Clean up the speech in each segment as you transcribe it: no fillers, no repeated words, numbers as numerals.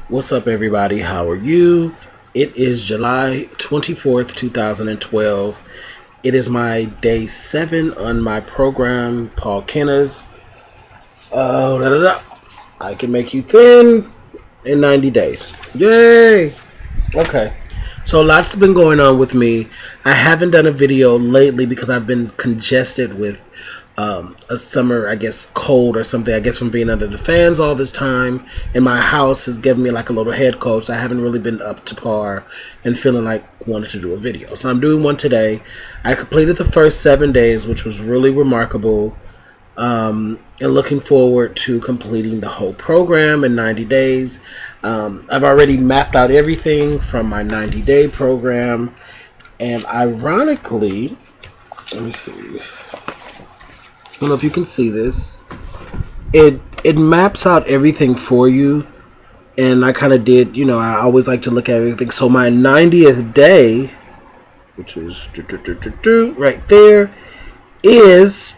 What's up, everybody? How are you? It is July 24th, 2012. It is my day 7 on my program, Paul Kenna's. I can make you thin in 90 days. Yay! Okay. So lots has been going on with me. I haven't done a video lately because I've been congested with a summer, I guess, cold or something. I guess from being under the fans all this time. And my house has given me like a little head cold. So I haven't really been up to par and feeling like wanted to do a video. So I'm doing one today. I completed the first 7 days, which was really remarkable. And looking forward to completing the whole program in 90 days. I've already mapped out everything from my 90-day program. And ironically, let me see. I don't know if you can see this. It maps out everything for you. And I kind of did, I always like to look at everything. So my 90th day, which is right there, is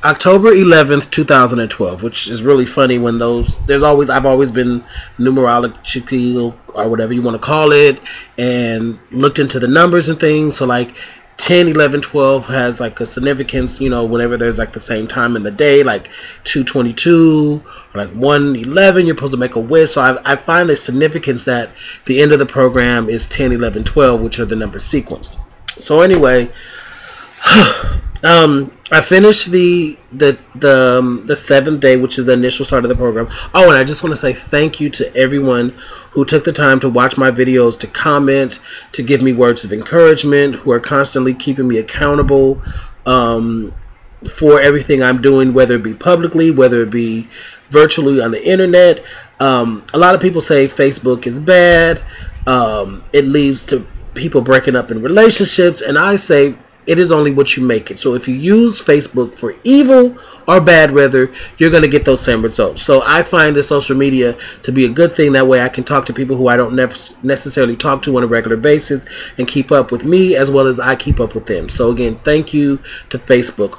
October 11th, 2012, which is really funny when I've always been numerological or whatever you want to call it, and looked into the numbers and things. So like 10, 11, 12 has like a significance, whenever there's like the same time in the day, like 222 or like 111, you're supposed to make a wish. So I find the significance that the end of the program is 10, 11, 12, which are the number sequence. So anyway, I finished the 7th day, which is the initial start of the program. Oh, and I just want to say thank you to everyone who took the time to watch my videos, to comment, to give me words of encouragement, who are constantly keeping me accountable for everything I'm doing, whether it be publicly, whether it be virtually on the internet. A lot of people say Facebook is bad. It leads to people breaking up in relationships, and I say it is only what you make it. So if you use Facebook for evil or bad weather, you're going to get those same results. So I find the social media to be a good thing. That way I can talk to people who I don't necessarily talk to on a regular basis and keep up with me as well as I keep up with them. So again, thank you to Facebook.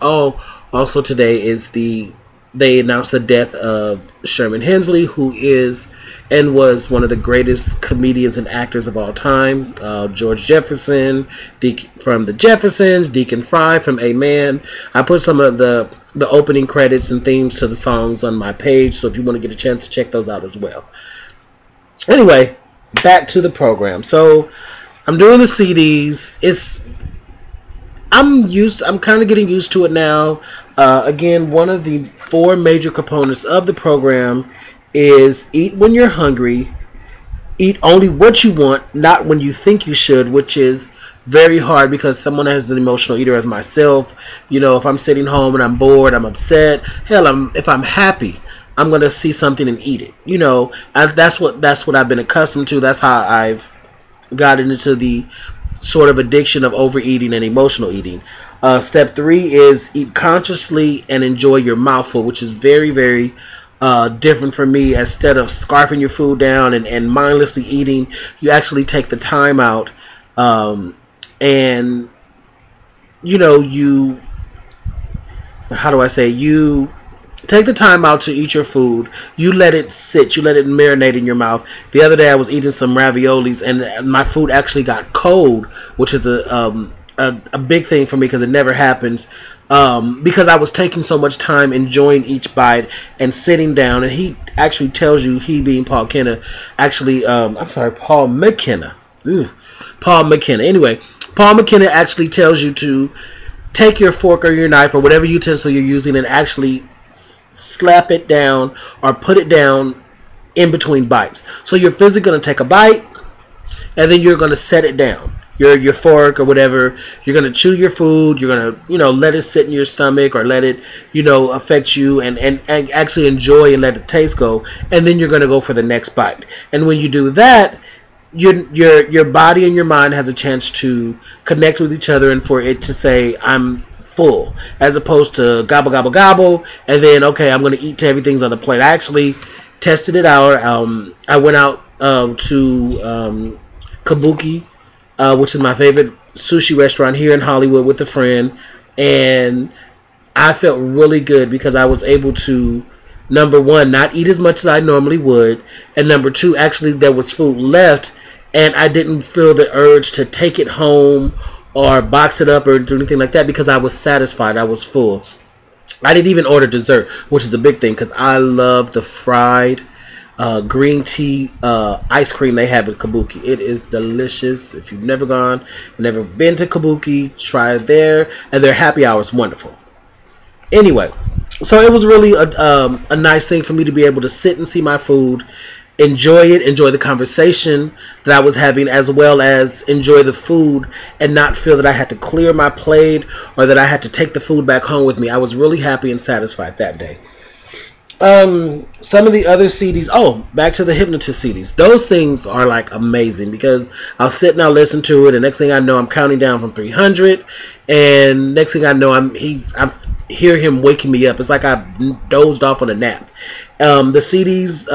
Also today is they announced the death of Sherman Hemsley, who is and was one of the greatest comedians and actors of all time. George Jefferson, from the Jeffersons, Deacon Fry from Amen. I put some of the opening credits and themes to the songs on my page, so if you want to get a chance to check those out as well. Anyway, back to the program. So I'm doing the CDs. I'm kind of getting used to it now. Again, one of the 4 major components of the program is eat when you're hungry, eat only what you want, not when you think you should, which is very hard because someone as an emotional eater as myself, if I'm sitting home and I'm bored, I'm upset, hell, if I'm happy, I'm going to see something and eat it. That's what I've been accustomed to. That's how I've gotten into the sort of addiction of overeating and emotional eating. Step 3 is eat consciously and enjoy your mouthful, which is very, very different for me. Instead of scarfing your food down and mindlessly eating, you actually take the time out and you take the time out to eat your food. You let it sit. You let it marinate in your mouth. The other day I was eating some raviolis and my food actually got cold, which is a big thing for me because it never happens. Because I was taking so much time enjoying each bite and sitting down. And he actually tells you, he being Paul Kenna, Paul McKenna. Paul McKenna. Anyway, Paul McKenna actually tells you to take your fork or your knife or whatever utensil you're using and actually slap it down or put it down in between bites. So you're physically going to take a bite and then you're going to set it down. Your fork or whatever, you're going to chew your food, you're going to, let it sit in your stomach or let it, affect you and actually enjoy and let the taste go. And then you're going to go for the next bite. And when you do that, your body and your mind has a chance to connect with each other and for it to say, I'm full, as opposed to gobble, gobble, gobble, and then, okay, I'm going to eat till everything's on the plate. I actually tested it out. I went out to Kabuki, which is my favorite sushi restaurant here in Hollywood, with a friend, and I felt really good because I was able to number one, not eat as much as I normally would, and number two, actually there was food left, and I didn't feel the urge to take it home or box it up or do anything like that because I was satisfied. I was full. I didn't even order dessert, which is a big thing because I love the fried green tea ice cream they have at Kabuki. It is delicious. If you've never gone, never been to Kabuki, try it there. And their happy hour is wonderful. Anyway, so it was really a nice thing for me to be able to sit and see my food, enjoy it, enjoy the conversation that I was having, as well as enjoy the food and not feel that I had to clear my plate or that I had to take the food back home with me. I was really happy and satisfied that day. Some of the other CDs, back to the hypnotist CDs. Those things are like amazing because I'll sit and I'll listen to it, and next thing I know I'm counting down from 300, and next thing I know I hear him waking me up. It's like I dozed off on a nap. The CDs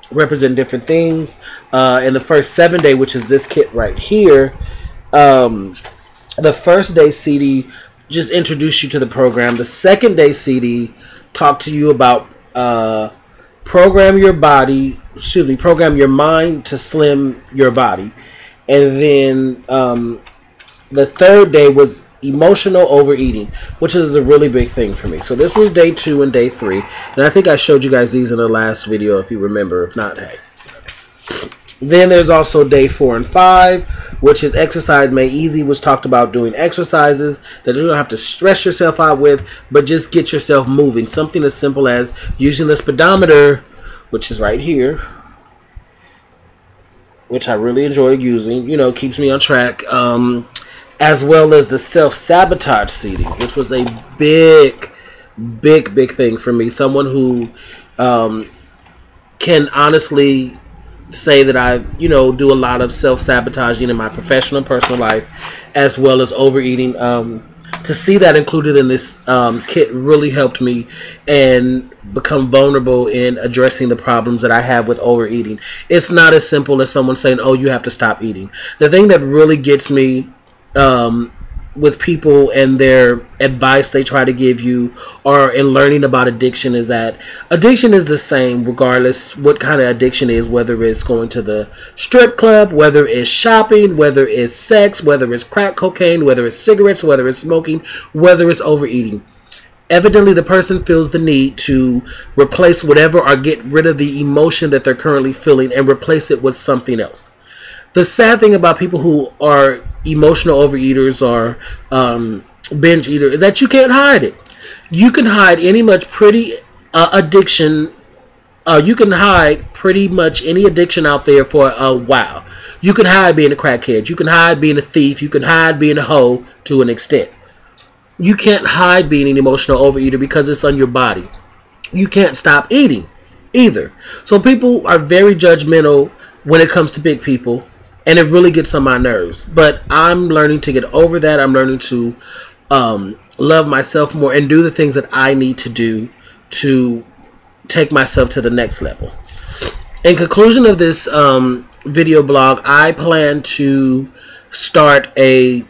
represent different things. In the first 7 day, which is this kit right here, the first day CD just introduced you to the program. The second day CD talked to you about program your mind to slim your body. And then the third day was emotional overeating, which is a really big thing for me. So this was day 2 and day 3, and I think I showed you guys these in the last video if you remember. If not, hey. Then there's also day 4 and 5, which is exercise made easy, which talked about doing exercises that you don't have to stress yourself out with, but just get yourself moving. Something as simple as using the speedometer, which is right here, which I really enjoy using, keeps me on track, as well as the self-sabotage CD, which was a big thing for me. Someone who can honestly say that I, do a lot of self-sabotaging in my professional and personal life, as well as overeating. To see that included in this kit really helped me and become vulnerable in addressing the problems that I have with overeating. It's not as simple as someone saying, oh, you have to stop eating. The thing that really gets me with people and their advice they try to give you, or in learning about addiction, is that addiction is the same regardless what kind of addiction is, whether it's going to the strip club, whether it's shopping, whether it's sex, whether it's crack cocaine, whether it's cigarettes, whether it's smoking, whether it's overeating. Evidently the person feels the need to replace whatever or get rid of the emotion that they're currently feeling and replace it with something else. The sad thing about people who are emotional overeaters or binge eaters is that you can't hide it. You can hide any much pretty addiction. You can hide pretty much any addiction out there for a while. You can hide being a crackhead. You can hide being a thief. You can hide being a hoe to an extent. You can't hide being an emotional overeater because it's on your body. You can't stop eating either. So people are very judgmental when it comes to big people, and it really gets on my nerves. But I'm learning to get over that. I'm learning to love myself more and do the things that I need to do to take myself to the next level. In conclusion of this video blog, I plan to start a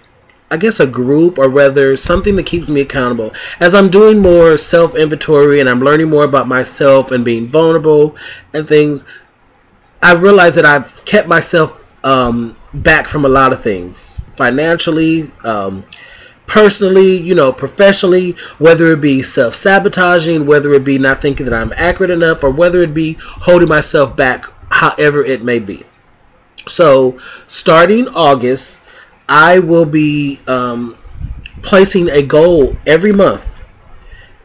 group, or rather something that keeps me accountable. As I'm doing more self-inventory and I'm learning more about myself and being vulnerable and things, I realize that I've kept myself back from a lot of things, financially, personally, professionally, whether it be self-sabotaging, whether it be not thinking that I'm accurate enough, or whether it be holding myself back, however it may be. So starting August, I will be placing a goal every month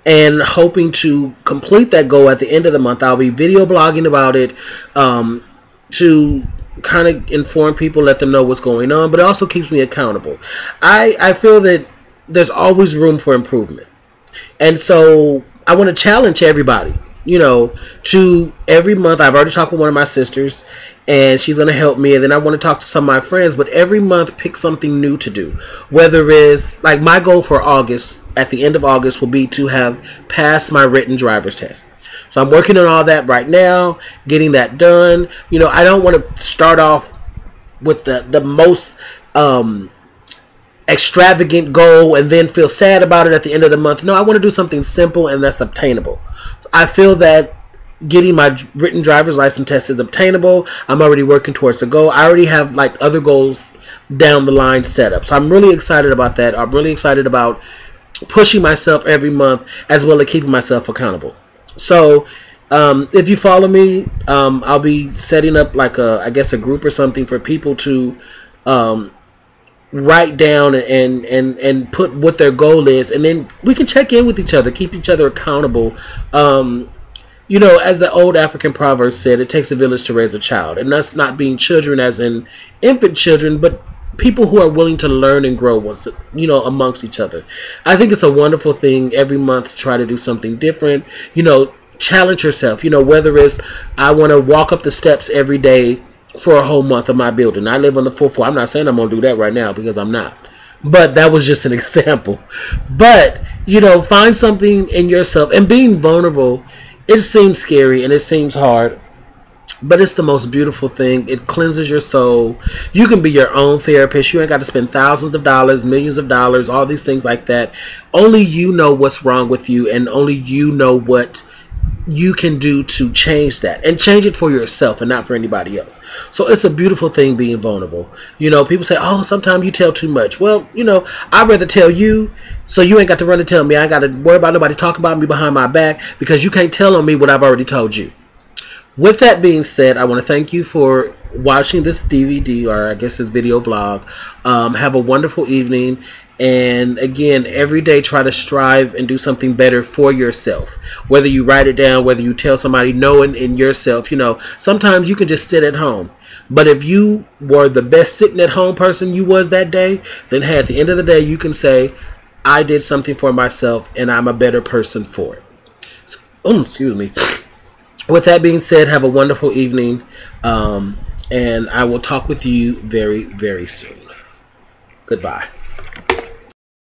and hoping to complete that goal at the end of the month. I'll be video blogging about it to kind of inform people, let them know what's going on, but it also keeps me accountable. I feel that there's always room for improvement. And so I want to challenge everybody, to every month. I've already talked with one of my sisters, and she's going to help me. And then I want to talk to some of my friends, but every month pick something new to do. Whether it's like my goal for August, at the end of August, will be to have passed my written driver's test. So I'm working on all that right now, getting that done. I don't want to start off with the most extravagant goal and then feel sad about it at the end of the month. No, I want to do something simple and that's obtainable. I feel that getting my written driver's license test is obtainable. I'm already working towards the goal. I already have like other goals down the line set up. So I'm really excited about that. I'm really excited about pushing myself every month as well as keeping myself accountable. So if you follow me, I'll be setting up like I guess a group or something for people to write down and put what their goal is, and then we can check in with each other, keep each other accountable. You know, as the old African proverb said, it takes a village to raise a child. And that's not being children as in infant children, but people who are willing to learn and grow once, you know, amongst each other. I think it's a wonderful thing every month to try to do something different. You know, challenge yourself. You know, whether it's I want to walk up the steps every day for a whole month of my building. I live on the 4th floor. I'm not saying I'm going to do that right now because I'm not. But that was just an example. But, you know, find something in yourself. And being vulnerable, it seems scary and it seems hard, but it's the most beautiful thing. It cleanses your soul. You can be your own therapist. You ain't got to spend thousands of dollars, millions of dollars, all these things like that. Only you know what's wrong with you, and only you know what you can do to change that, and change it for yourself and not for anybody else. So it's a beautiful thing being vulnerable. You know, people say, oh, sometimes you tell too much. Well, you know, I'd rather tell you, so you ain't got to run and tell me. I ain't got to worry about nobody talking about me behind my back, because you can't tell on me what I've already told you. With that being said, I want to thank you for watching this DVD, or I guess this video vlog. Have a wonderful evening. And again, every day try to strive and do something better for yourself. Whether you write it down, whether you tell somebody, knowing in yourself, you know, sometimes you can just sit at home. But if you were the best sitting at home person you was that day, then hey, at the end of the day, you can say, I did something for myself and I'm a better person for it. So, excuse me. With that being said, have a wonderful evening. And I will talk with you very, very soon. Goodbye.